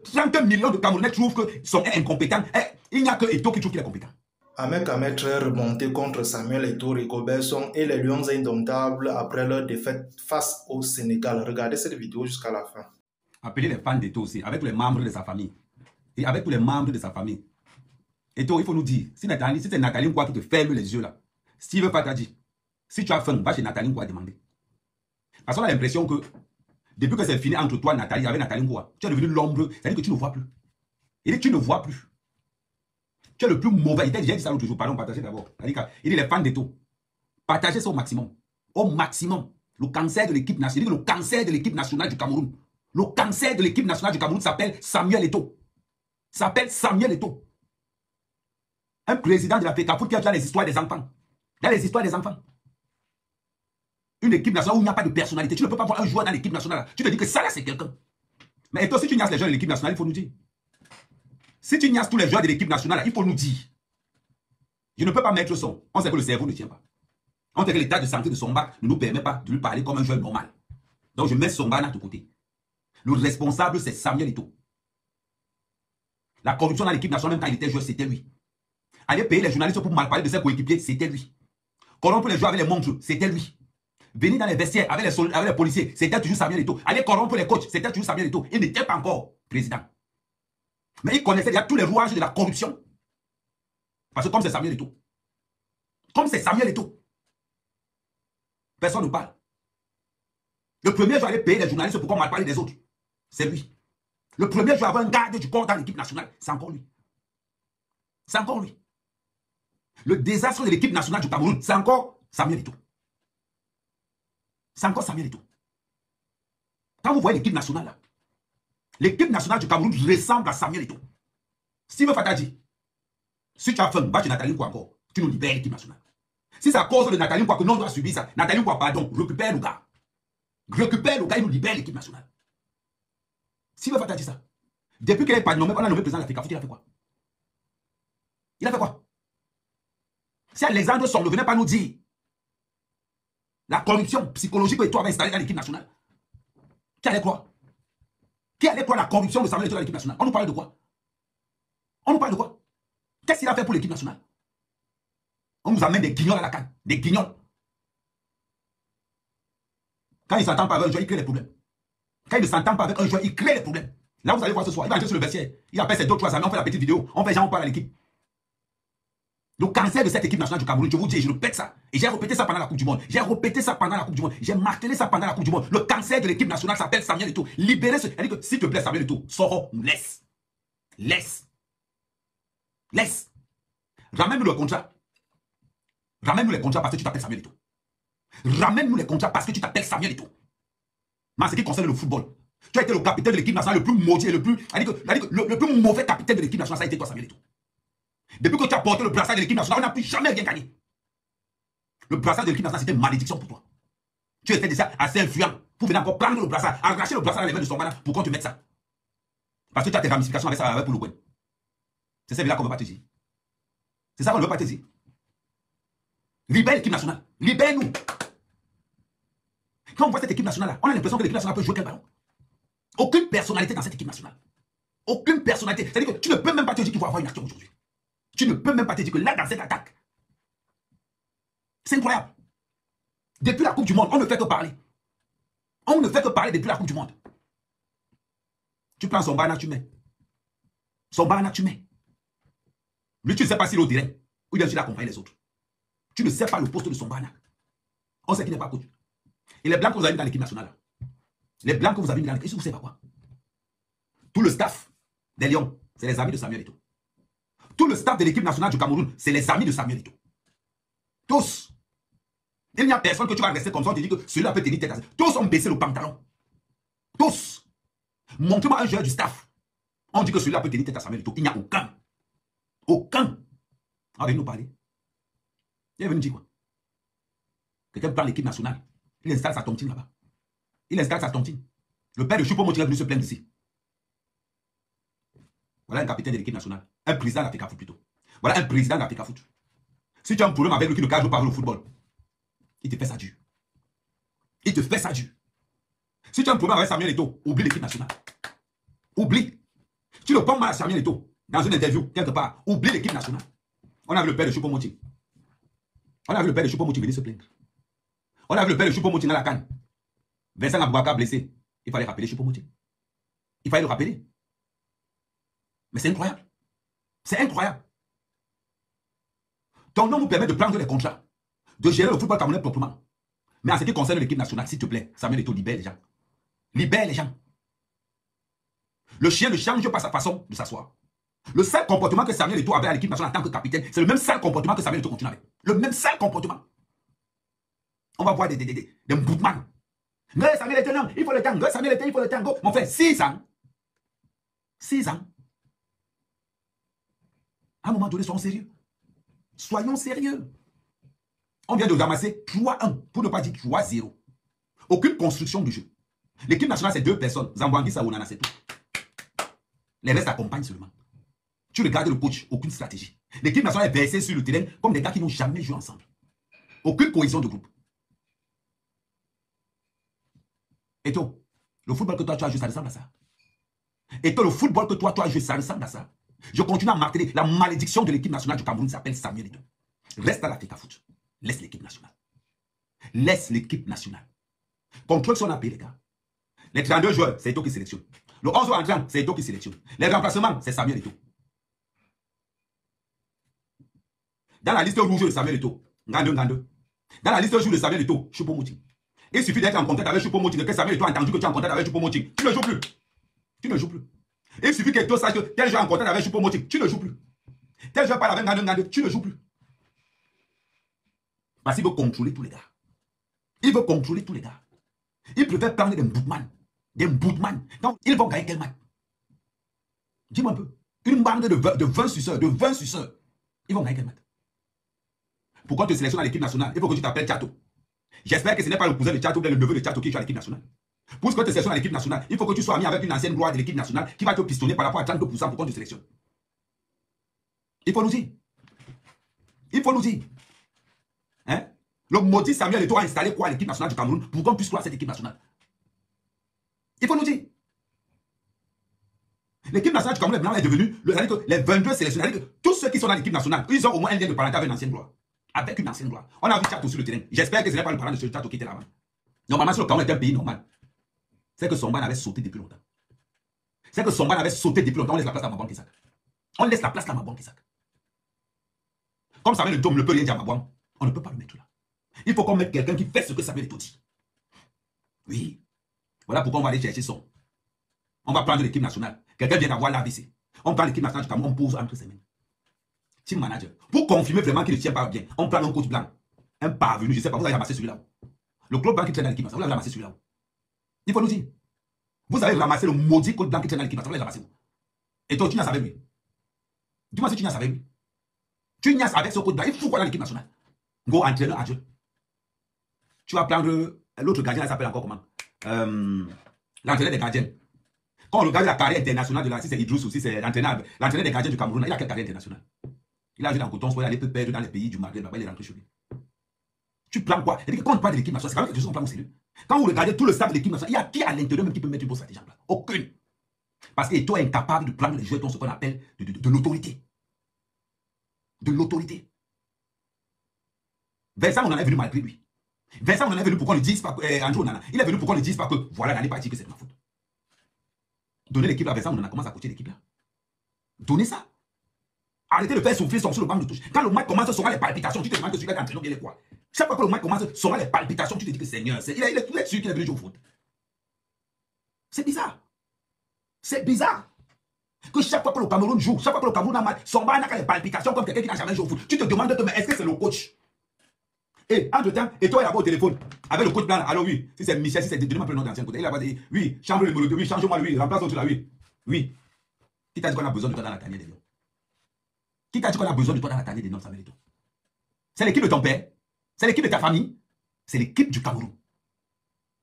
30 millions de Camerounais trouvent qu'ils sont incompétents. Il n'y a que Eto'o qui trouve qu'il est compétent. Ahmed Ahmed très remonté contre Samuel Eto'o, Rigobert Song et les Lions indomptables après leur défaite face au Sénégal. Regardez cette vidéo jusqu'à la fin. Appelez les fans d'Eto'o aussi, avec tous les membres de sa famille. Et avec tous les membres de sa famille. Eto'o, il faut nous dire, si c'est Nathalie Nkwa qui te ferme les yeux là, Steve Fatadji, si tu as faim, va chez Nathalie Nkwa demander. Parce qu'on a l'impression que, depuis que c'est fini entre toi et Nathalie, avec Nathalie Nkwa, tu es devenu l'ombre, c'est-à-dire que tu ne vois plus. Il dit, tu ne vois plus. Tu es le plus mauvais. Il t'a déjà dit ça l'autre jour, pardon, partagez d'abord. Il dit, les fans d'Eto'o, partagez ça au maximum. Au maximum. Le cancer de l'équipe nationale, il dit que le cancer de l'équipe nationale du Cameroun, le cancer de l'équipe nationale du Cameroun s'appelle Samuel Eto'o. S'appelle Samuel Eto'o. Un président de la FECAFOOT qui a déjà les histoires des enfants. Il y a les histoires des enfants. Une équipe nationale où il n'y a pas de personnalité. Tu ne peux pas voir un joueur dans l'équipe nationale. Tu te dis que ça là c'est quelqu'un. Mais toi, si tu niasses les joueurs de l'équipe nationale, il faut nous dire. Si tu niasses tous les joueurs de l'équipe nationale, il faut nous dire. Je ne peux pas mettre son. On sait que le cerveau ne tient pas. On sait que l'état de santé de Somba ne nous permet pas de lui parler comme un joueur normal. Donc je mets Somba de côté. Le responsable, c'est Samuel Eto'o. La corruption dans l'équipe nationale, même quand il était joueur, c'était lui. Aller payer les journalistes pour mal parler de ses coéquipiers, c'était lui. Corrompre les joueurs avec les montres, c'était lui. Venir dans les vestiaires avec les policiers, c'était toujours Samuel Eto'o. Aller corrompre les coachs, c'était toujours Samuel Eto'o. Il n'était pas encore président. Mais il connaissait déjà tous les rouages de la corruption. Parce que comme c'est Samuel Eto'o, comme c'est Samuel Eto'o, personne ne parle. Le premier joueur à aller payer les journalistes pour qu'on mal parler des autres, c'est lui. Le premier joueur à avoir un garde du corps dans l'équipe nationale, c'est encore lui. C'est encore lui. Le désastre de l'équipe nationale du Cameroun, c'est encore Samuel Eto'o. C'est encore Samuel Eto'o. Quand vous voyez l'équipe nationale là, l'équipe nationale du Cameroun ressemble à Samuel Eto'o. Steve Fatadji, si tu as faim, va chez Nathalie Nkwa encore. Tu nous libères l'équipe nationale. Si c'est à cause de Nathalie Nkwa que nous on doit subir ça, Nathalie Nkwa, pardon, récupère le gars. Récupère le gars et nous libère l'équipe nationale. Steve Fatadji ça. Depuis qu'il n'est pas nommé, on a nommé président de la FECAFOOT, il a fait quoi? Il a fait quoi? Si Alexandre Song ne venait pas nous dire la corruption psychologique que toi avait installée dans l'équipe nationale, qui allait croire? Qui allait croire la corruption de Samuel Eto'o dans l'équipe nationale? On nous parle de quoi? On nous parle de quoi? Qu'est-ce qu'il a fait pour l'équipe nationale? On nous amène des guignols à la canne. Des guignols. Quand il ne s'entend pas avec un joueur, il crée des problèmes. Quand il ne s'entend pas avec un joueur, il crée des problèmes. Là, vous allez voir ce soir, il va entrer sur le vestiaire. Il appelle ses deux, trois amis, on fait la petite vidéo. On fait genre, on parle à l'équipe. Le cancer de cette équipe nationale du Cameroun, je vous dis, je répète ça. Et j'ai répété ça pendant la Coupe du Monde. J'ai répété ça pendant la Coupe du Monde. J'ai martelé ça pendant la Coupe du Monde. Le cancer de l'équipe nationale s'appelle Samuel Eto'o. Libérez ce. Elle dit que s'il te plaît, Samuel Eto'o, sors, laisse. Laisse. Laisse. Ramène-nous le contrat. Ramène-nous les contrats parce que tu t'appelles Samuel Eto'o. Ramène-nous les contrats parce que tu t'appelles Samuel Eto'o. Mais en ce qui concerne le football, tu as été le capitaine de l'équipe nationale le plus maudit et le plus mauvais capitaine de l'équipe nationale, ça a été toi, Samuel Eto'o. Depuis que tu as porté le brassard de l'équipe nationale, on n'a plus jamais rien gagné. Le brassard de l'équipe nationale, c'était une malédiction pour toi. Tu étais déjà assez influent pour venir encore prendre le brassard, arracher le brassard dans les mains de Songwana pour qu'on te mette ça. Parce que tu as tes ramifications avec ça, avec pour le coin. C'est celle-là qu'on ne veut pas te dire. C'est ça qu'on ne veut pas te dire. Libère l'équipe nationale. Libère-nous. Quand on voit cette équipe nationale, on a l'impression que l'équipe nationale peut jouer quel ballon. Aucune personnalité dans cette équipe nationale. Aucune personnalité. C'est-à-dire que tu ne peux même pas te dire qu'il faut avoir une action aujourd'hui. Tu ne peux même pas te dire que là, dans cette attaque, c'est incroyable. Depuis la Coupe du Monde, on ne fait que parler. On ne fait que parler depuis la Coupe du Monde. Tu prends son banana, tu mets. Son banana, tu mets. Lui, tu ne sais pas s'il est au direct ou bien s'il accompagne les autres. Tu ne sais pas le poste de son banana. On sait qu'il n'est pas coach. Et les blancs que vous avez mis dans l'équipe nationale, les blancs que vous avez mis dans l'équipe, vous savez pas quoi? Tout le staff des Lions, c'est les amis de Samuel Eto'o. Tout le staff de l'équipe nationale du Cameroun, c'est les amis de Samuel Eto'o. Tous. Il n'y a personne que tu vas rester comme ça, on te dit que celui-là peut tenir tête à tête. Tous ont baissé le pantalon. Tous. Montrez-moi un joueur du staff. On dit que celui-là peut tenir tête à Samuel Eto'o. Il n'y a aucun. Aucun. Avec nous parler. Il est venu dire quoi? Quelqu'un prend l'équipe nationale. Il installe sa tontine là-bas. Il installe sa tontine. Le père de Choupo-Moting est venu se plaindre ici. Voilà un capitaine de l'équipe nationale. Un président de la FECAFOOT plutôt. Voilà un président de la FECAFOOT. Si tu as un problème avec lui qui ne cache pas le football, il te fait ça dur. Il te fait ça dur. Si tu as un problème avec Samuel Eto'o, oublie l'équipe nationale. Oublie. Tu le prends mal à Samuel Eto'o dans une interview, quelque part. Oublie l'équipe nationale. On a vu le père de Choupo-Moting. On a vu le père de Choupo-Moting venir se plaindre. On a vu le père de Choupo-Moting à la CAN. Vincent Aboubakar blessé. Il fallait rappeler Choupo-Moting. Il fallait le rappeler. Mais c'est incroyable. C'est incroyable. Ton nom nous permet de prendre les contrats, de gérer le football camerounais proprement. Mais en ce qui concerne l'équipe nationale, s'il te plaît, Samuel Eto'o, libère les gens. Libère les gens. Le chien ne change pas sa façon de s'asseoir. Le seul comportement que Samuel Eto'o avait à l'équipe nationale en tant que capitaine, c'est le même sale comportement que Samuel Eto'o continue avec. Le même sale comportement. On va voir des boutman. Samuel Eto'o, non, il faut le temps. Samuel Eto'o, il faut le temps. Mon frère, 6 ans. 6 ans. À un moment donné, soyons sérieux. Soyons sérieux. On vient de ramasser 3-1, pour ne pas dire 3-0. Aucune construction du jeu. L'équipe nationale, c'est 2 personnes. Zambouangui, Saounana, c'est tout. Les restes accompagnent seulement. Tu regardes le coach, aucune stratégie. L'équipe nationale est versée sur le terrain comme des gars qui n'ont jamais joué ensemble. Aucune cohésion de groupe. Et toi, le football que toi tu as joué, ça ressemble à ça. Et toi, le football que toi tu as joué, ça ressemble à ça. Je continue à marteler. La malédiction de l'équipe nationale du Cameroun s'appelle Samuel Eto'o. Reste à l'Africa Foot. Laisse l'équipe nationale. Laisse l'équipe nationale. Contrôle son appel, les gars. Les 32 joueurs, c'est Eto'o qui sélectionne. Le 11 entrant, c'est Eto'o qui sélectionne. Les remplacements, c'est Samuel Eto'o. Dans la liste rouge de Samuel Eto'o, Ngandou. Dans la liste rouge de Samuel Eto'o, Choupo-Moting. Il suffit d'être en contact avec Choupo-Moting, que Samuel Eto'o a entendu que tu es en contact avec Choupo-Moting. Tu ne joues plus. Tu ne joues plus. Il suffit que Eto'o sache que tel joueur en contact avec Choupo-Moting. Tu ne joues plus. Tel joueur parle avec Ngandou. Tu ne joues plus. Parce qu'il veut contrôler tous les gars. Il veut contrôler tous les gars. Il préfère prendre des bootman. Des bootman. Donc, ils vont gagner quel match? Dis-moi un peu. Une bande de 20 suceurs. Ils vont gagner quel match? Pourquoi tu sélectionnes à l'équipe nationale? Il faut que tu t'appelles Tchato. J'espère que ce n'est pas le cousin de Tchato ou le neveu de Tchato qui joue à l'équipe nationale. Pour ce que tu sélectionnes à l'équipe nationale, il faut que tu sois ami avec une ancienne gloire de l'équipe nationale qui va te pistonner par rapport à 32% pour qu'on te sélectionne. Il faut nous dire. Il faut nous dire. Hein? Le maudit Samuel Eto'o a installé quoi à l'équipe nationale du Cameroun pour qu'on puisse croire cette équipe nationale? Il faut nous dire. L'équipe nationale du Cameroun est devenue, les 22 sélectionnés, tous ceux qui sont dans l'équipe nationale, ils ont au moins un lien de parenté avec une ancienne gloire. Avec une ancienne gloire. On a vu Tchato sur le terrain. J'espère que ce n'est pas le parent de ce Tchato qui était là-bas. Normalement, si le Cameroun était un pays normal, c'est que Somban avait sauté depuis longtemps. C'est que Somban avait sauté depuis longtemps. On laisse la place à Mabouan Kisak. On laisse la place à Mabouan Kisak. Comme Samuel Eto'o ne peut rien dire à Mabouan, on ne peut pas le mettre là. Il faut qu'on mette quelqu'un qui fait ce que Samuel Eto'o dit. Oui. Voilà pourquoi on va aller chercher son. On va prendre l'équipe nationale. Quelqu'un vient d'avoir l'AVC. On prend l'équipe nationale du Cameroun, on pose entre ses mains. Team manager. Pour confirmer vraiment qu'il ne tient pas bien, on prend un coach blanc. Un parvenu, je ne sais pas, vous avez ramassé celui-là. Le club blanc qui traîne dans l'équipe nationale, vous avez ramassé celui-là. Il faut nous dire. Vous avez ramassé le maudit coach blanc qui traîne dans l'équipe nationale, vous l'avez ramassé. Et toi, tu n'as avec lui. Dis-moi si tu n'as avec lui. Tu n'as avec ce coach blanc, il faut quoi dans l'équipe nationale? Go entraîneur adjoint. Tu vas prendre l'autre gardien, il s'appelle encore comment? L'entraîneur des gardiens. Quand on regarde la carrière internationale de la, si c'est Idrous ou si c'est l'entraîneur des gardiens du Cameroun, il a quelle carrière internationale? Il a joué dans Coton, soit il allait peut perdre dans les pays du Maghreb, il est rentré chez lui. Tu prends quoi? Quand on parle de l'équipe nationale, c'est quand même quelque chose qu'on prend au sérieux. Quand vous regardez tout le staff de l'équipe nationale, il y a qui à l'intérieur même qui peut mettre une bonne stratégie en place? Aucune. Parce que toi est incapable de prendre les joueurs dans ce qu'on appelle de l'autorité. De l'autorité. Vincent, on en est venu malgré lui. Vincent, on en est venu pour qu'on ne dise pas que Andrew Nana, il est venu pour qu'on ne dise pas que voilà, n'allez pas dire que c'est de ma faute. Donnez l'équipe à Vincent, on en a commencé à coacher l'équipe là. Donnez ça. Arrêtez de faire souffrir sur le banc de touche. Quand le match commence, ce sera les palpitations. Tu te demandes que celui-là est entraîneur bien les quoi. Chaque fois que le match commence, ce sera les palpitations. Tu te dis que Seigneur, il est sûr qu'il est venu jouer au foot. C'est bizarre. C'est bizarre. Que chaque fois que le Cameroun joue, chaque fois que le Cameroun a mal, son banc n'a les palpitations comme quelqu'un qui n'a jamais joué au foot. Tu te demandes, mais est-ce que c'est le coach? Et entre-temps, et toi, il a pas au téléphone avec le coach blanc. Alors oui, si c'est Michel, si c'est donne-moi le nom d'ancien côté. Il a pas dit, oui, change le numéro 2, oui, change-moi lui, remplace l'autre là, oui. Oui. Qui t'a dit qu'on a besoin de toi dans la tanière des noms? Qui t'a dit qu'on a besoin de toi dans la tanière des noms, Samuel Eto'o? C'est l'équipe de ton père? C'est l'équipe de ta famille? C'est l'équipe du Cameroun.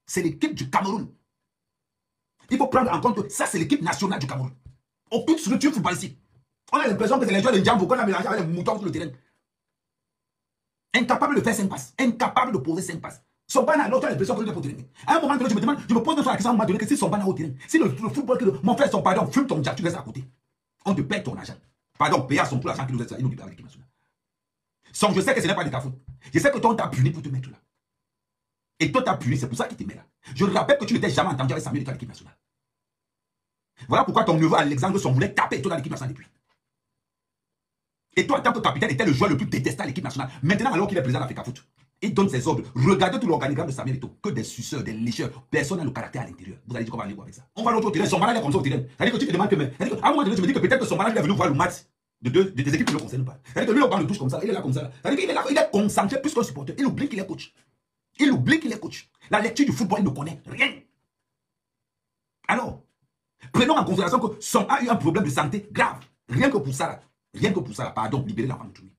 C'est l'équipe du Cameroun. Il faut prendre en compte que ça, c'est l'équipe nationale du Cameroun. Aucune structure footballistique. On a l'impression que c'est les joueurs de Ndjambo qu'on a mélangé avec les moutons sur le terrain. Incapable de faire 5 passes. Incapable de poser 5 passes. Sombana, l'autre a l'impression que tu es pour terrain. À un moment donné, je me pose même sur la question à un moment donné que si Sombana au terrain, si le football, que mon frère, son pardon, fume ton jack, tu restes à côté. On te paie ton argent. Pardon, payer à son pour l'argent qu'il nous reste là, il nous libère avec l'équipe nationale. Je sais que ce n'est pas de ta faute. Je sais que toi, on t'a puni pour te mettre là. Et toi, t'as puni, c'est pour ça qu'il te met là. Je rappelle que tu n'étais jamais entendu avec Samuel Eto'o à l'équipe nationale. Voilà pourquoi ton neveu Alexandre Son voulait taper Eto'o dans l'équipe nationale depuis. Et toi, en tant que capitaine, était le joueur le plus détesté à l'équipe nationale. Maintenant, alors qu'il est président de l'Africa Foot, il donne ses ordres. Regardez tout l'organigramme de Samuel Eto'o. Que des suceurs, des lécheurs. Personne n'a le caractère à l'intérieur. Vous allez dire qu'on va aller voir avec ça. On va l'autre au terrain. Son malade est comme ça au terrain. C'est-à-dire que tu te demandes que même. À un moment donné, tu me dis que peut-être que son malade est venu voir le match de des équipes qui ne le concernent pas. C'est-à-dire que lui, on parle de touche comme ça. Il est là comme ça. C'est-à-dire qu'il est là, il est concentré plus qu'un supporter. Il oublie qu'il est coach. Il oublie qu'il est coach. La lecture du football, il ne connaît rien. Alors, prenons en considération que Son a eu un problème de santé grave. Rien que pour ça, pardon, libérer l'enfant de lui.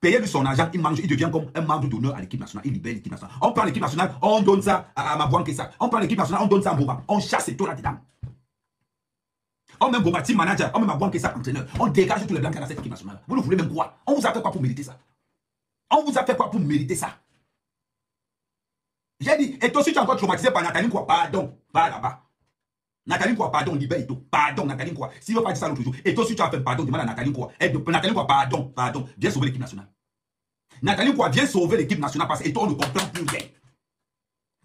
Payer-lui son argent, il mange, il devient comme un membre d'honneur à l'équipe nationale. Il libère l'équipe nationale. On prend l'équipe nationale, on donne ça à Mabouankessa. On prend l'équipe nationale, on donne ça à Mboma. On chasse tout là-dedans. On met Mboma team manager, on met Mabouankessa entraîneur. On dégage tous les blancs dans cette équipe nationale. Vous ne voulez même quoi? On vous a fait quoi pour mériter ça? On vous a fait quoi pour mériter ça? J'ai dit, et toi si tu es encore traumatisé par Nathalie quoi? Pardon, va là-bas. Nathalie quoi, pardon, libère Eto'o. Pardon, Nathalie quoi. Si tu ne veux pas dire ça l'autre jour, et toi si tu as fait pardon, demande à Nathalie quoi. Nathalie quoi, pardon, viens sauver l'équipe nationale. Nathalie quoi, viens sauver l'équipe nationale parce que Eto'o ne comprend plus rien.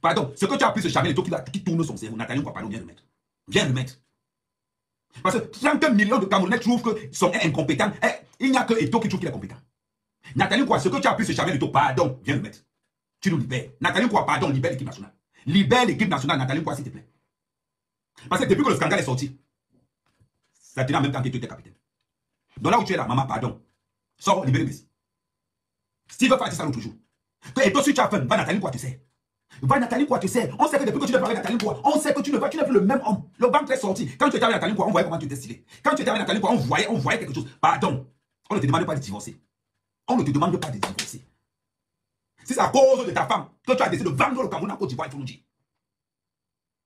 Pardon, ce que tu as appris, ce Chamel Eto'o qui tourne son cerveau. Nathalie quoi, pardon, viens le mettre. Viens le mettre. Parce que 30 millions de Camerounais trouvent que son est incompétent. Il n'y a que Eto'o qui trouve qu'il est compétent. Nathalie quoi, ce que tu as appris, ce Chamel Eto'o, pardon, viens le mettre. Tu nous libères. Nathalie quoi, pardon, libère l'équipe nationale. Libère l'équipe nationale, Nathalie quoi, s'il te plaît. Parce que depuis que le scandale est sorti, ça tenait en même temps que tu étais capitaine. Donc là où tu es là, maman, pardon. Sors, libérez Messi. Steve va dire ça l'autre jour. Et toi, si tu as faim, va Nathalie quoi, tu sais. Va Nathalie quoi, tu sais. On sait que depuis que tu n'es pas avec Nathalie quoi, on sait que tu n'es plus le même homme. Le banc est sorti. Quand tu étais avec Nathalie quoi, on voyait comment tu étais stylé. Quand tu étais avec Nathalie quoi, on voyait quelque chose. Pardon. On ne te demande pas de divorcer. On ne te demande pas de divorcer. Si c'est à cause de ta femme que tu as décidé de vendre le Cameroun en Côte d'Ivoire, il faut nous dire.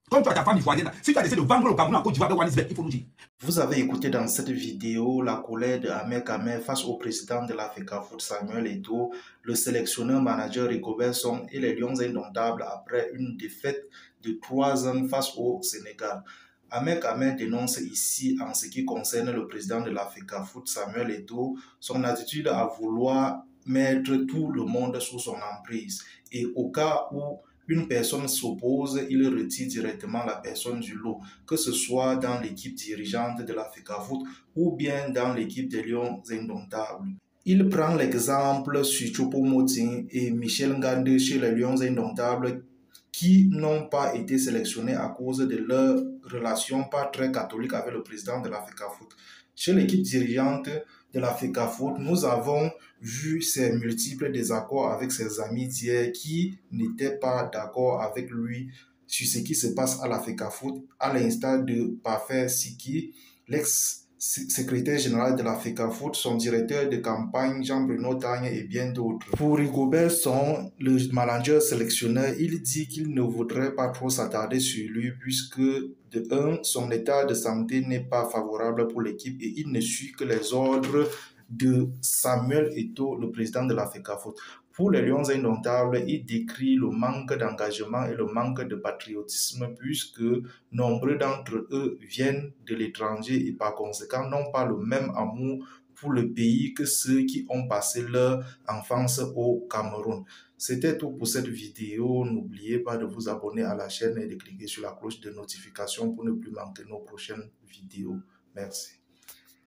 Comme tu as ta femme ivoirienne, si tu as décidé de vendre le Cameroun en Côte d'Ivoire de Wanisbek, il faut nous dire. Vous avez écouté dans cette vidéo la colère de Ahmed Ahmed face au président de l'Africa Foot Samuel Eto'o, le sélectionneur manager Rigobert Song et les Lions indomptables après une défaite de 3 ans face au Sénégal. Ahmed Ahmed dénonce ici, en ce qui concerne le président de l'Africa Foot Samuel Eto'o, son attitude à vouloir mettre tout le monde sous son emprise et au cas où une personne s'oppose, il retire directement la personne du lot, que ce soit dans l'équipe dirigeante de l'Africa Foot ou bien dans l'équipe des Lions indomptables. Il prend l'exemple sur Choupo-Moting et Michel Ngandé chez les Lions indomptables qui n'ont pas été sélectionnés à cause de leur relation pas très catholique avec le président de l'Africa Foot. Chez l'équipe dirigeante de l'Africa Foot, nous avons vu ses multiples désaccords avec ses amis d'hier qui n'étaient pas d'accord avec lui sur ce qui se passe à l'Africa Foot, à l'instar de Parfait Siki, l'ex-secrétaire général de l'Africa Foot, son directeur de campagne Jean-Bruno Tagne et bien d'autres. Pour Rigobert Song, le manager sélectionneur, il dit qu'il ne voudrait pas trop s'attarder sur lui puisque de un, son état de santé n'est pas favorable pour l'équipe et il ne suit que les ordres de Samuel Eto'o, le président de l'Africa Foot. Pour les Lions indomptables, il décrit le manque d'engagement et le manque de patriotisme puisque nombreux d'entre eux viennent de l'étranger et par conséquent n'ont pas le même amour pour le pays que ceux qui ont passé leur enfance au Cameroun. C'était tout pour cette vidéo. N'oubliez pas de vous abonner à la chaîne et de cliquer sur la cloche de notification pour ne plus manquer nos prochaines vidéos. Merci.